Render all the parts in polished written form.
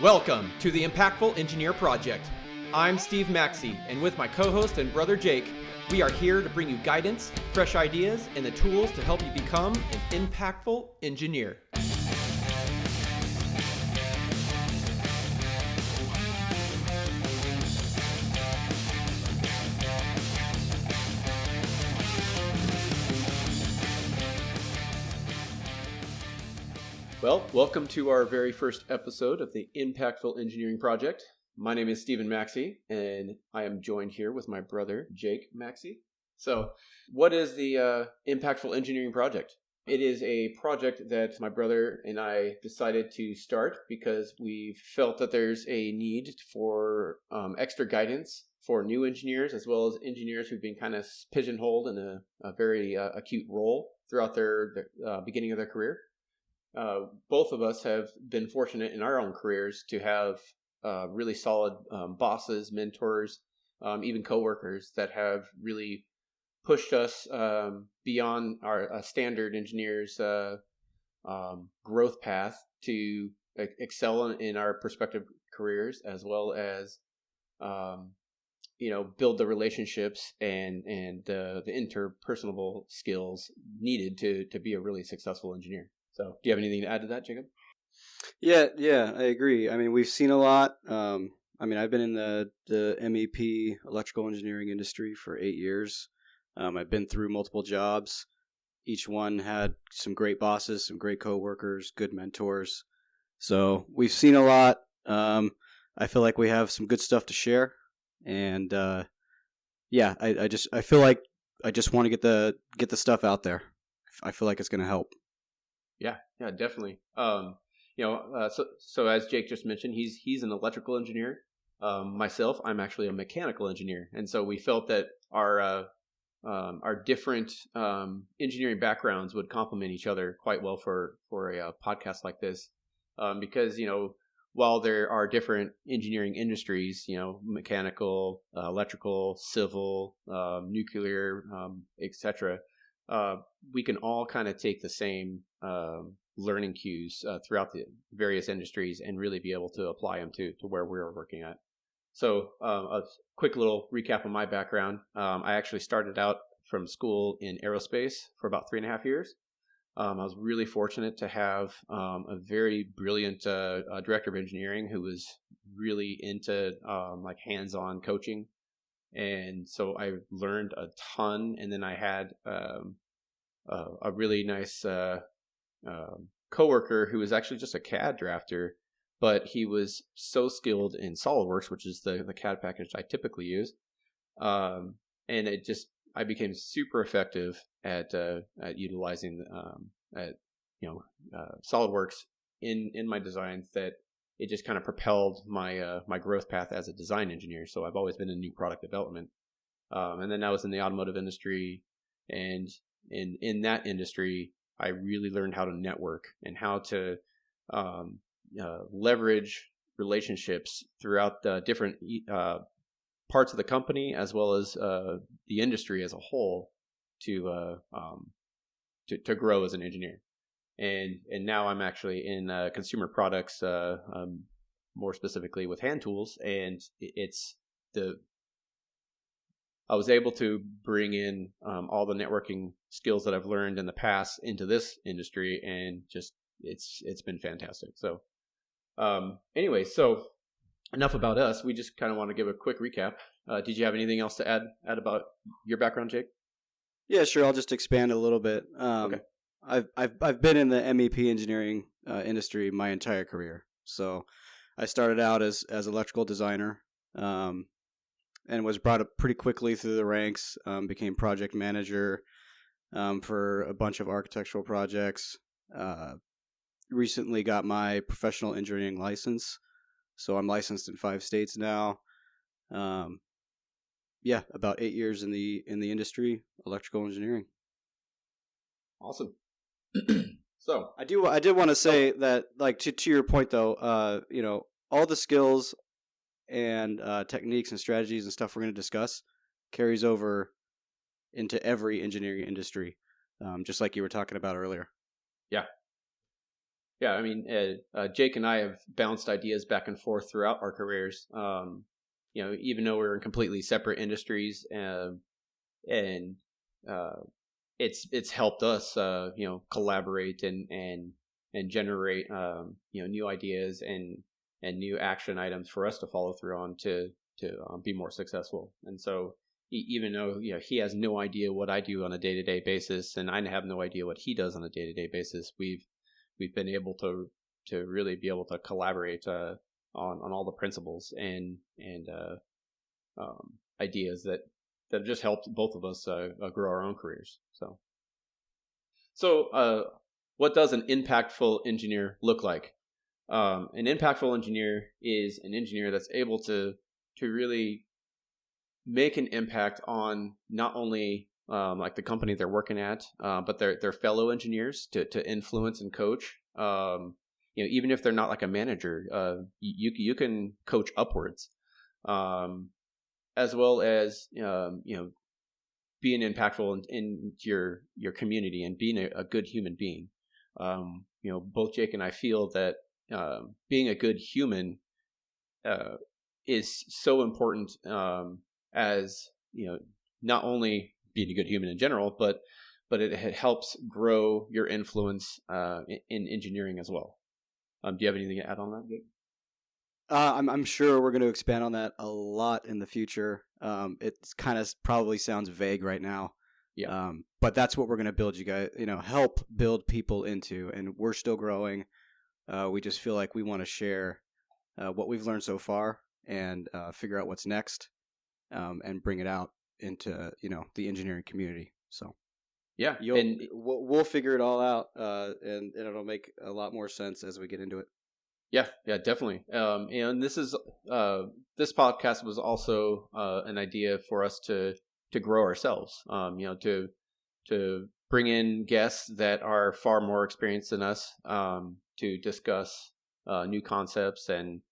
Welcome to the Impactful Engineer Project. I'm Steve Maxey, and with my co-host and brother Jake, we are here to bring you guidance, fresh ideas, and the tools to help you become an impactful engineer. Well, welcome to our very first episode of the Impactful Engineering Project. My name is Stephen Maxey, and I am joined here with my brother, Jake Maxey. So, what is the Impactful Engineering Project? It is a project that my brother and I decided to start because we felt that there's a need for extra guidance for new engineers, as well as engineers who've been kind of pigeonholed in a very acute role throughout their beginning of their career. Both of us have been fortunate in our own careers to have really solid bosses, mentors, even coworkers that have really pushed us beyond our standard engineers' growth path to excel in our prospective careers, as well as build the relationships and the interpersonal skills needed to be a really successful engineer. So, do you have anything to add to that, Jacob? Yeah, I agree. I mean, we've seen a lot. I've been in the MEP electrical engineering industry for 8 years. I've been through multiple jobs. Each one had some great bosses, some great coworkers, good mentors. So we've seen a lot. I feel like we have some good stuff to share, and I feel like I just want to get the stuff out there. I feel like it's going to help. Yeah, definitely. So as Jake just mentioned, he's an electrical engineer. Myself, I'm actually a mechanical engineer, and so we felt that our different engineering backgrounds would complement each other quite well for a podcast like this, because while there are different engineering industries, mechanical, electrical, civil, nuclear, etc. We can all kind of take the same learning cues throughout the various industries and really be able to apply them to where we're working at. So a quick little recap of my background. I actually started out from school in aerospace for about 3.5 years. I was really fortunate to have a very brilliant director of engineering who was really into hands-on coaching. And so I learned a ton, and then I had a really nice coworker who was actually just a CAD drafter, but he was so skilled in SolidWorks, which is the CAD package I typically use, and I became super effective at utilizing SolidWorks in my designs, that it just kind of propelled my growth path as a design engineer. So I've always been in new product development. And then I was in the automotive industry, and in that industry, I really learned how to network and how to leverage relationships throughout the different parts of the company, as well as the industry as a whole, to grow as an engineer. And now I'm actually in consumer products, more specifically with hand tools, and I was able to bring in all the networking skills that I've learned in the past into this industry, and just it's been fantastic. So anyway, so enough about us. We just kind of want to give a quick recap. Did you have anything else to add about your background, Jake? Yeah, sure. I'll just expand a little bit. Okay. I've been in the MEP engineering industry my entire career. So I started out as electrical designer, and was brought up pretty quickly through the ranks. Became project manager for a bunch of architectural projects. Recently got my professional engineering license, so I'm licensed in 5 states now. About 8 years in the industry, electrical engineering. Awesome. So I did want to say that, like, to your point though, all the skills and techniques and strategies and stuff we're going to discuss carries over into every engineering industry, just like you were talking about earlier. Yeah. Yeah, I mean, Jake and I have bounced ideas back and forth throughout our careers. Even though we're in completely separate industries, and uh, it's helped us, collaborate and generate, new ideas and new action items for us to follow through on to be more successful. And so, even though he has no idea what I do on a day to day basis, and I have no idea what he does on a day to day basis, we've been able to really be able to collaborate on all the principles and ideas that have just helped both of us grow our own careers. So, what does an impactful engineer look like? An impactful engineer is an engineer that's able to really make an impact on not only like the company they're working at, but their fellow engineers to influence and coach. Even if they're not like a manager, you can coach upwards, as well as being impactful in your community and being a good human being. Both Jake and I feel that being a good human is so important, as not only being a good human in general, but it helps grow your influence in engineering as well. Do you have anything to add on that, Jake? I'm sure we're going to expand on that a lot in the future. It kind of probably sounds vague right now. Yeah. But that's what we're going to build you guys, help build people into, and we're still growing. We just feel like we want to share what we've learned so far and figure out what's next, and bring it out into, the engineering community. So Yeah. we'll figure it all out, and it'll make a lot more sense as we get into it. Yeah, definitely. And this podcast was also an idea for us to grow ourselves. To bring in guests that are far more experienced than us, to discuss new concepts and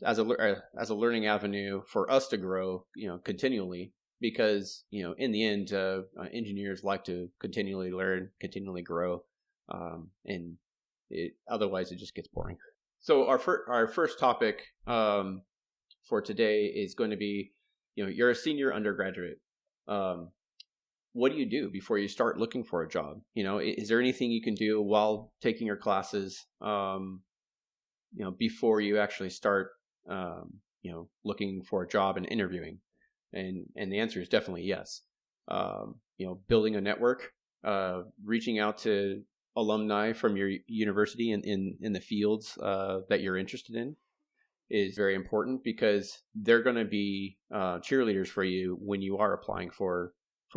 as a learning avenue for us to grow, continually, because in the end, engineers like to continually learn, continually grow, and otherwise it just gets boring. So our first topic for today is going to be, you're a senior undergraduate. What do you do before you start looking for a job? Is there anything you can do while taking your classes, before you actually start, looking for a job and interviewing? And the answer is definitely yes. Building a network, reaching out to alumni from your university in the fields that you're interested in is very important, because they're going to be cheerleaders for you when you are applying for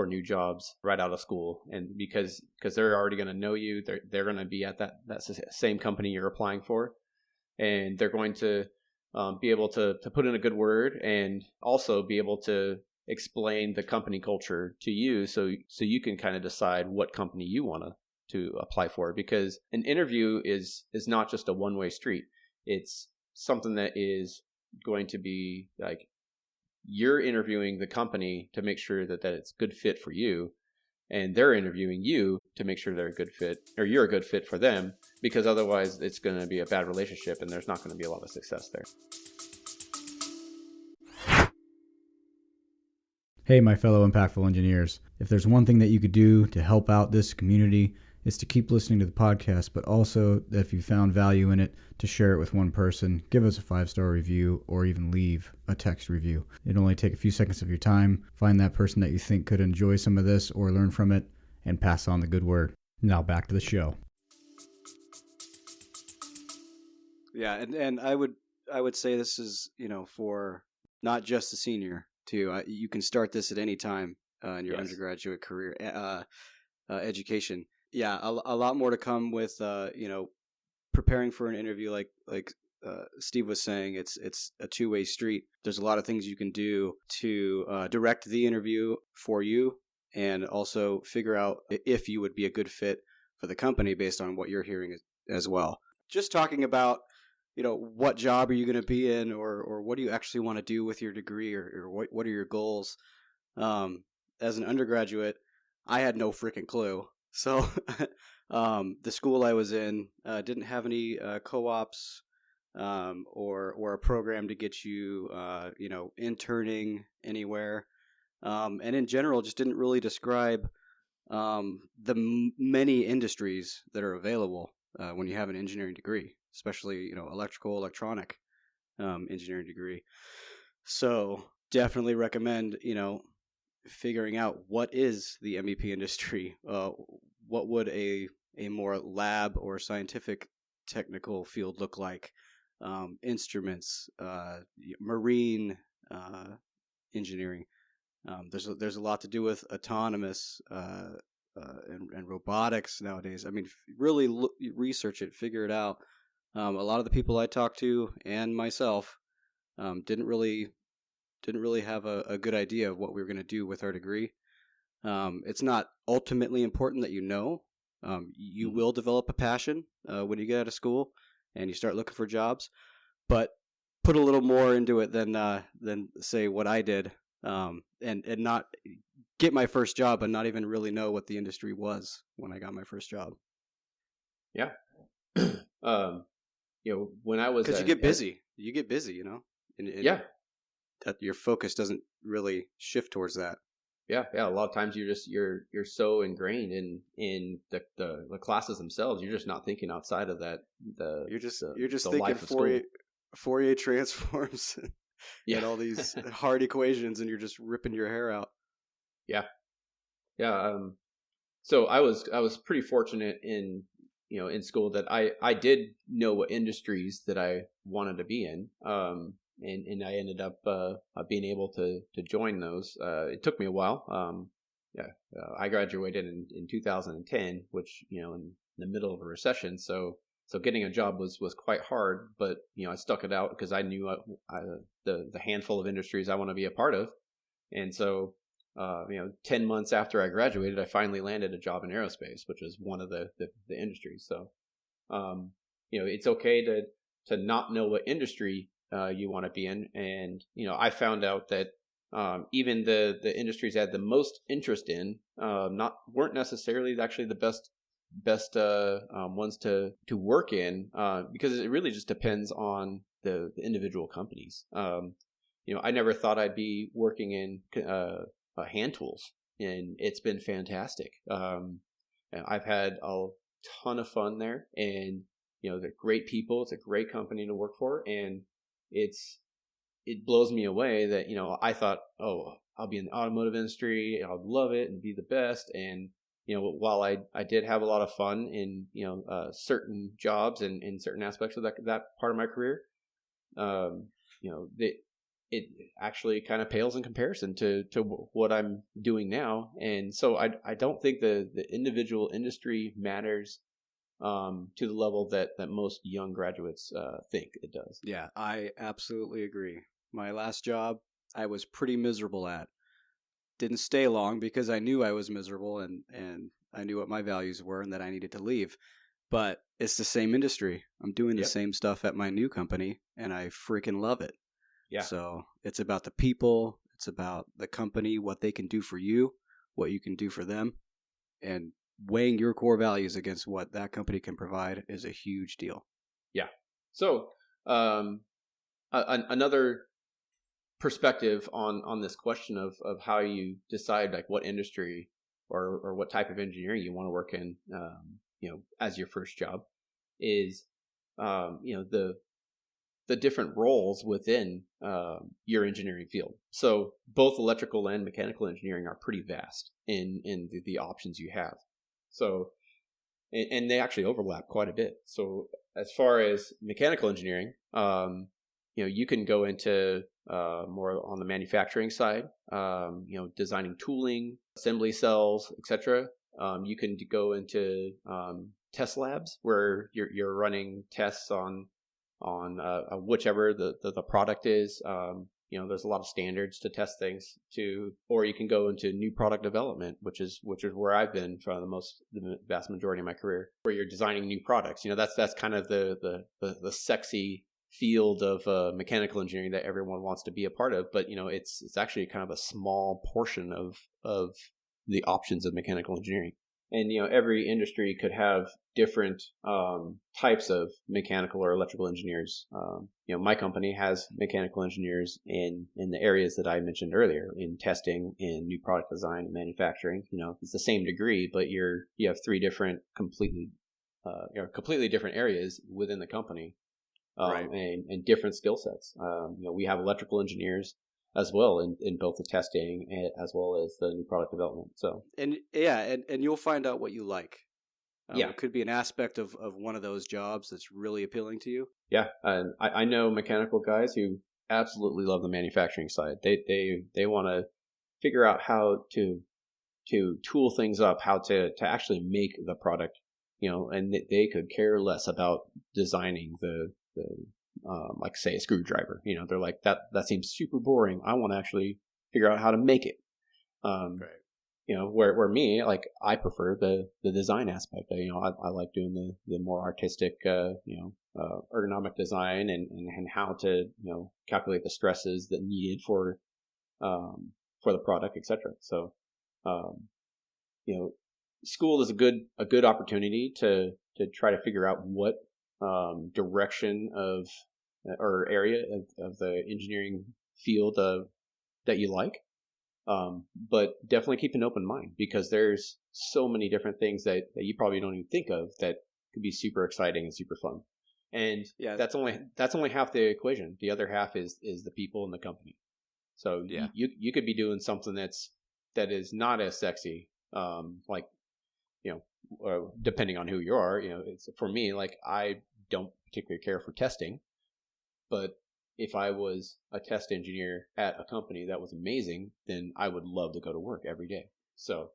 new jobs right out of school, and because they're already going to know you, they're going to be at that same company you're applying for, and they're going to be able to put in a good word, and also be able to explain the company culture to you, so you can kind of decide what company you want to apply for, because an interview is not just a one-way street. It's something that is going to be like, you're interviewing the company to make sure that it's a good fit for you, and they're interviewing you to make sure they're a good fit, or you're a good fit for them, because otherwise it's going to be a bad relationship and there's not going to be a lot of success there. Hey, my fellow impactful engineers. If there's one thing that you could do to help out this community, it's to keep listening to the podcast, but also, if you found value in it, to share it with one person, give us a 5-star review, or even leave a text review. It'll only take a few seconds of your time. Find that person that you think could enjoy some of this or learn from it, and pass on the good word. Now back to the show. Yeah, and I would say this is, for not just the senior too. You can start this at any time in your undergraduate career education. Yeah, a lot more to come with preparing for an interview. Like Steve was saying, it's a two-way street. There's a lot of things you can do to direct the interview for you, and also figure out if you would be a good fit for the company based on what you're hearing as well. Just talking about, what job are you going to be in, or what do you actually want to do with your degree, or what are your goals? As an undergraduate, I had no freaking clue. So The school I was in didn't have any co-ops or a program to get you, interning anywhere. And in general, just didn't really describe the many industries that are available when you have an engineering degree, especially, electrical, electronic engineering degree. So definitely recommend, figuring out what is the MEP industry. What would a more lab or scientific technical field look like? Instruments, marine engineering. There's a lot to do with autonomous and robotics nowadays. I mean, really research it, figure it out. A lot of the people I talked to and myself didn't really have a good idea of what we were going to do with our degree. It's not ultimately important that you know. You will develop a passion when you get out of school and you start looking for jobs, but put a little more into it than say what I did, and not get my first job and not even really know what the industry was when I got my first job. Yeah. When I was because you get busy, and yeah, that your focus doesn't really shift towards that. Yeah. A lot of times you're so ingrained in the classes themselves. You're just not thinking outside of that. You're just thinking Fourier transforms and all these hard equations, and you're just ripping your hair out. Yeah. So I was pretty fortunate in school that I did know what industries that I wanted to be in. And I ended up being able to join those. It took me a while. I graduated in 2010, which in the middle of a recession. So getting a job was quite hard, but I stuck it out because I knew the handful of industries I want to be a part of, and so 10 months after I graduated, I finally landed a job in aerospace, which is one of the industries. So it's okay to not know what industry you want to be in. And, I found out that even the industries I had the most interest in weren't necessarily actually the best ones to work in, because it really just depends on the individual companies. I never thought I'd be working in hand tools, and it's been fantastic. I've had a ton of fun there, and they're great people. It's a great company to work for, and it blows me away that I thought, oh, I'll be in the automotive industry, I'll love it and be the best. And while I did have a lot of fun in certain jobs and in certain aspects of that part of my career, it actually kind of pales in comparison to what I'm doing now. And so I don't think the individual industry matters to the level that most young graduates think it does. Yeah, I absolutely agree. My last job, I was pretty miserable at. Didn't stay long because I knew I was miserable and I knew what my values were and that I needed to leave. But it's the same industry. I'm doing the same stuff at my new company, and I freaking love it. Yeah. So it's about the people, it's about the company, what they can do for you, what you can do for them, and weighing your core values against what that company can provide is a huge deal. Yeah. So another perspective on this question of how you decide like what industry or what type of engineering you want to work in, as your first job is, the different roles within your engineering field. So both electrical and mechanical engineering are pretty vast in the options you have. So, and they actually overlap quite a bit. So as far as mechanical engineering, you can go into more on the manufacturing side, designing tooling, assembly cells, etc. You can go into test labs where you're running tests on whichever the product is. There's a lot of standards to test things to, or you can go into new product development, which is where I've been for the vast majority of my career, where you're designing new products. That's kind of the sexy field of mechanical engineering that everyone wants to be a part of. But it's actually kind of a small portion of the options of mechanical engineering. and every industry could have different types of mechanical or electrical engineers. My company has mechanical engineers in the areas that I mentioned earlier, in testing, in new product design, and manufacturing. It's the same degree, but you have three different completely different areas within the company, Right. and different skill sets. We have electrical engineers as well in both the testing as well as the new product development. So And and you'll find out what you like. yeah, It could be an aspect of one of those jobs that's really appealing to you. yeah. And I know mechanical guys who absolutely love the manufacturing side. They want to figure out how to tool things up, how to actually make the product, and they could care less about designing the like say a screwdriver. They're like that seems super boring. I want to actually figure out how to make it. Um, Right. where me, like, I prefer the design aspect. I like doing the more artistic, ergonomic design and how to, calculate the stresses that needed for the product, etc. So, um, school is a good opportunity to try to figure out what, direction of or area of the engineering field that you like. But definitely keep an open mind, because there's so many different things that you probably don't even think of that could be super exciting and super fun. And Yeah. that's only half the equation. The other half is the people in the company. So Yeah. you could be doing something that is not as sexy, like, depending on who you are. It's for me, like, I don't particularly care for testing, but if I was a test engineer at a company that was amazing, then I would love to go to work every day. So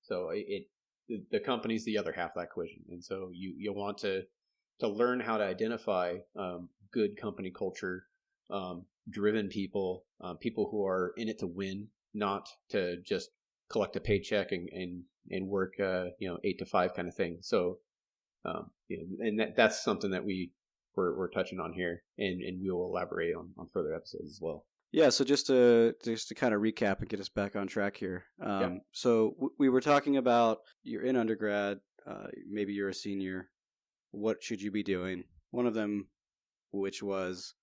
the company's the other half of that equation, and so you want to learn how to identify good company culture, driven people, people who are in it to win, not to just collect a paycheck and work 8 to 5 kind of thing. So and that's something that we're touching on here, and we will elaborate on further episodes as well. Yeah, so just to kind of recap and get us back on track here. Yeah. So we were talking about you're in undergrad, maybe you're a senior. What should you be doing? One of them, which was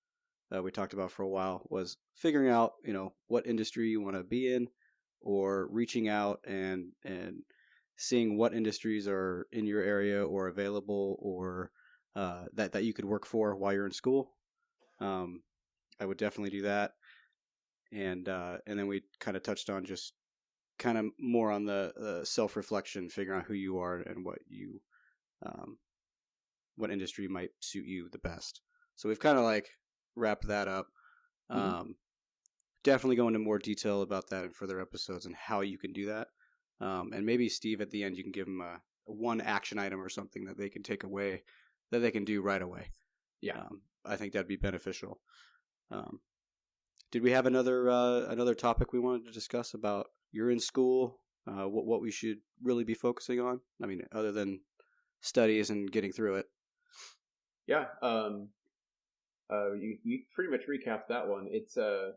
we talked about for a while, was figuring out what industry you want to be in, or reaching out and seeing what industries are in your area or available, or that you could work for while you're in school. I would definitely do that. And then we kind of touched on just kind of more on the self reflection, figuring out who you are and um, what industry might suit you the best. So we've kind of like wrapped that up. Mm-hmm. Definitely go into more detail about that in further episodes and how you can do that. And maybe Steve, at the end, you can give them a one action item or something that they can take away that they can do right away. Yeah. I think that'd be beneficial. Um, Did we have another topic we wanted to discuss about you're in school? What we should really be focusing on? I mean, other than studies and getting through it. Yeah. You pretty much recapped that one. It's our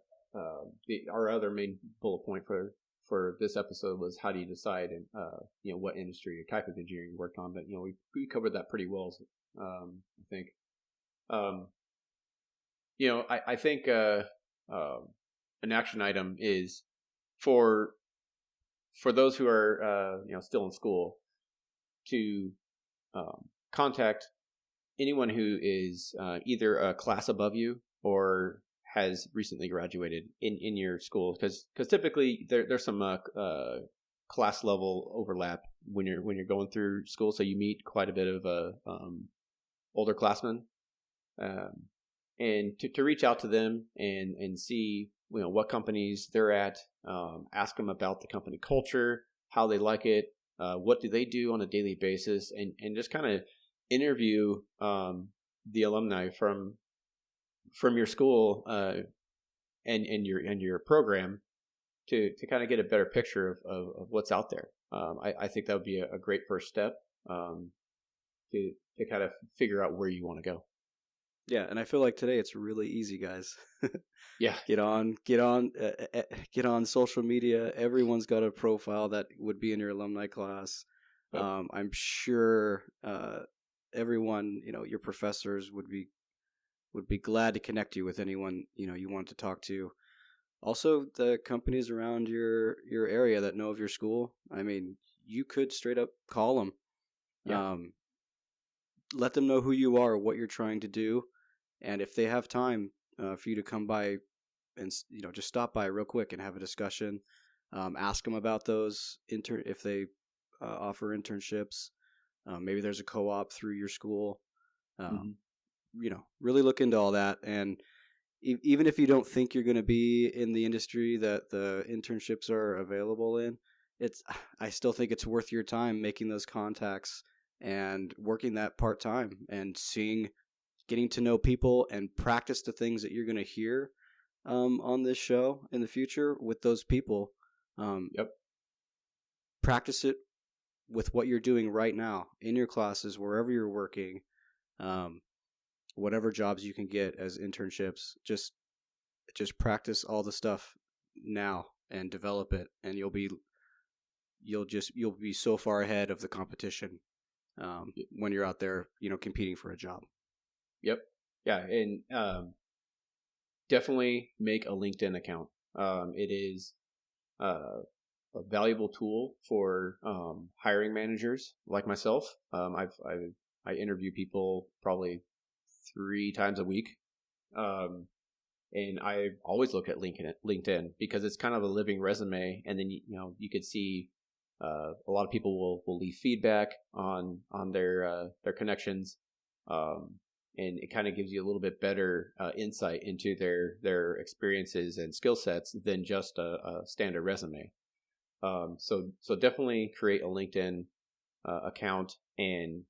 other main bullet point for this episode was, how do you decide and what industry or type of engineering you worked on. But we covered that pretty well. I think. I think an action item is for those who are still in school, to contact anyone who is either a class above you or has recently graduated in your school, because typically there's some class level overlap when you're going through school, so you meet quite a bit of older classmen, um, and to reach out to them and see what companies they're at, ask them about the company culture, how they like it, what do they do on a daily basis, and just kind of interview the alumni from your school, and your program, to kind of get a better picture of what's out there. I think that would be a great first step, to kind of figure out where you want to go. Yeah, and I feel like today it's really easy, guys. Yeah. Get on social media. Everyone's got a profile that would be in your alumni class. Yep. I'm sure everyone, your professors would be glad to connect you with anyone you want to talk to. Also, the companies around your area that know of your school. I mean, you could straight up call them. Yeah. Let them know who you are, what you're trying to do, and if they have time for you to come by and just stop by real quick and have a discussion. Ask them about those if they offer internships. Maybe there's a co-op through your school. Hmm. Really look into all that. And even if you don't think you're going to be in the industry that the internships are available in, I still think it's worth your time making those contacts and working that part time and getting to know people and practice the things that you're going to hear on this show in the future with those people. Yep. Practice it with what you're doing right now in your classes, wherever you're working, whatever jobs you can get as internships. Just practice all the stuff now and develop it, and you'll be so far ahead of the competition when you're out there, competing for a job. Yep. Yeah. And definitely make a LinkedIn account. It is a valuable tool for hiring managers like myself. I interview people probably 3 times a week, and I always look at LinkedIn because it's kind of a living resume. And then you could see a lot of people will leave feedback on their connections. And it kind of gives you a little bit better insight into their experiences and skill sets than just a standard resume. So definitely create a LinkedIn account and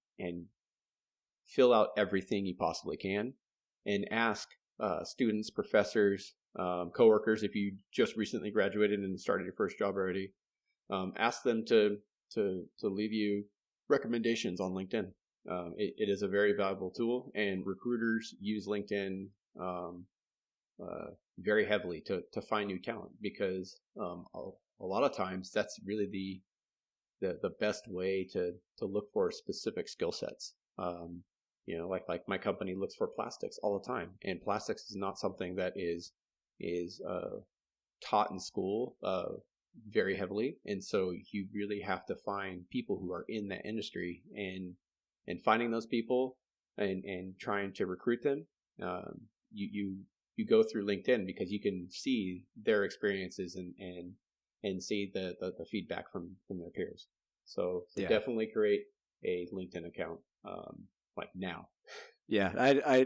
fill out everything you possibly can, and ask students, professors, coworkers, if you just recently graduated and started your first job already, ask them to leave you recommendations on LinkedIn. It is a very valuable tool, and recruiters use LinkedIn very heavily to find new talent, because a lot of times that's really the best way to look for specific skill sets. Like my company looks for plastics all the time, and plastics is not something that is taught in school very heavily, and so you really have to find people who are in that industry, and finding those people and trying to recruit them. You go through LinkedIn because you can see their experiences and see the feedback from their peers. So Yeah. definitely create a LinkedIn account like now. Yeah, I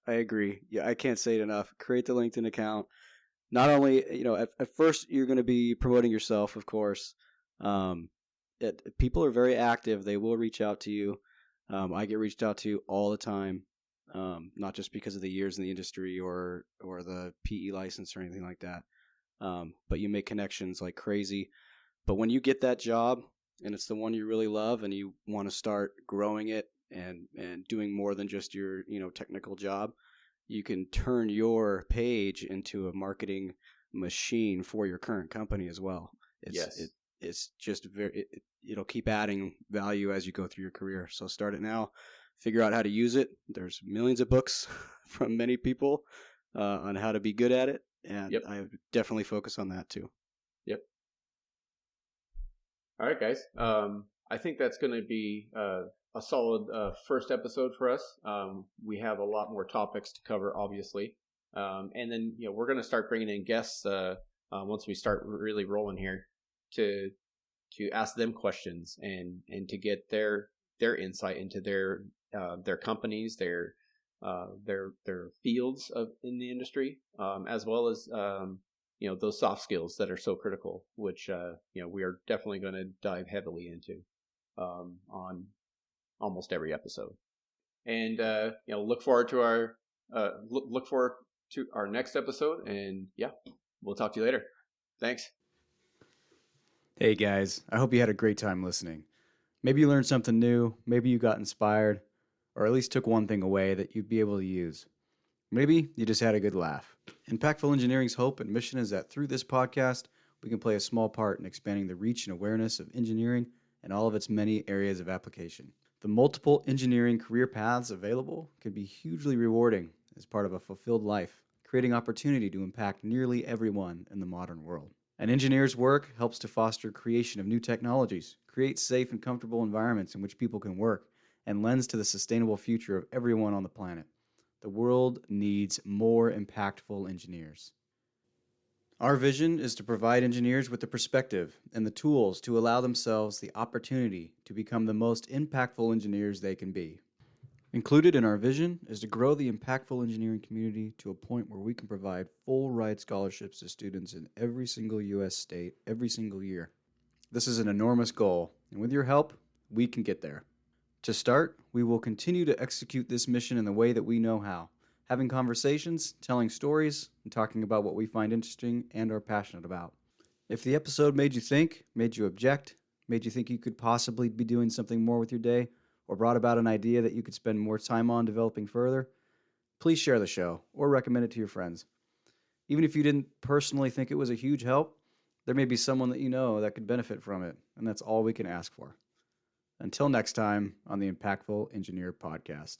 agree. Yeah, I can't say it enough. Create the LinkedIn account. Not only, at first you're going to be promoting yourself, of course. People are very active. They will reach out to you. I get reached out to all the time, not just because of the years in the industry or the PE license or anything like that. But you make connections like crazy. But when you get that job and it's the one you really love and you want to start growing it and doing more than just your technical job, you can turn your page into a marketing machine for your current company as well. It's just it'll keep adding value as you go through your career. So start it now. Figure out how to use it. There's millions of books from many people on how to be good at it, and Yep. I definitely focus on that too. Yep. All right, guys. I think that's going to be a solid first episode for us. We have a lot more topics to cover, obviously, and then we're going to start bringing in guests once we start really rolling here to ask them questions and to get their insight into their companies, their fields in the industry, as well as those soft skills that are so critical, which we are definitely going to dive heavily into on almost every episode. And look forward to our next episode. And we'll talk to you later. Thanks. Hey guys, I hope you had a great time listening. Maybe you learned something new, maybe you got inspired. or at least took one thing away that you'd be able to use. Maybe you just had a good laugh. Impactful Engineering's hope and mission is that through this podcast, we can play a small part in expanding the reach and awareness of engineering and all of its many areas of application. The multiple engineering career paths available can be hugely rewarding as part of a fulfilled life, creating opportunity to impact nearly everyone in the modern world. An engineer's work helps to foster creation of new technologies, create safe and comfortable environments in which people can work, and lends to the sustainable future of everyone on the planet. The world needs more impactful engineers. Our vision is to provide engineers with the perspective and the tools to allow themselves the opportunity to become the most impactful engineers they can be. Included in our vision is to grow the impactful engineering community to a point where we can provide full ride scholarships to students in every single U.S. state every single year. This is an enormous goal, and with your help, we can get there. To start, we will continue to execute this mission in the way that we know how, having conversations, telling stories, and talking about what we find interesting and are passionate about. If the episode made you think, made you object, made you think you could possibly be doing something more with your day, or brought about an idea that you could spend more time on developing further, please share the show or recommend it to your friends. Even if you didn't personally think it was a huge help, there may be someone that you know that could benefit from it, and that's all we can ask for. Until next time on the Impactful Engineer Podcast.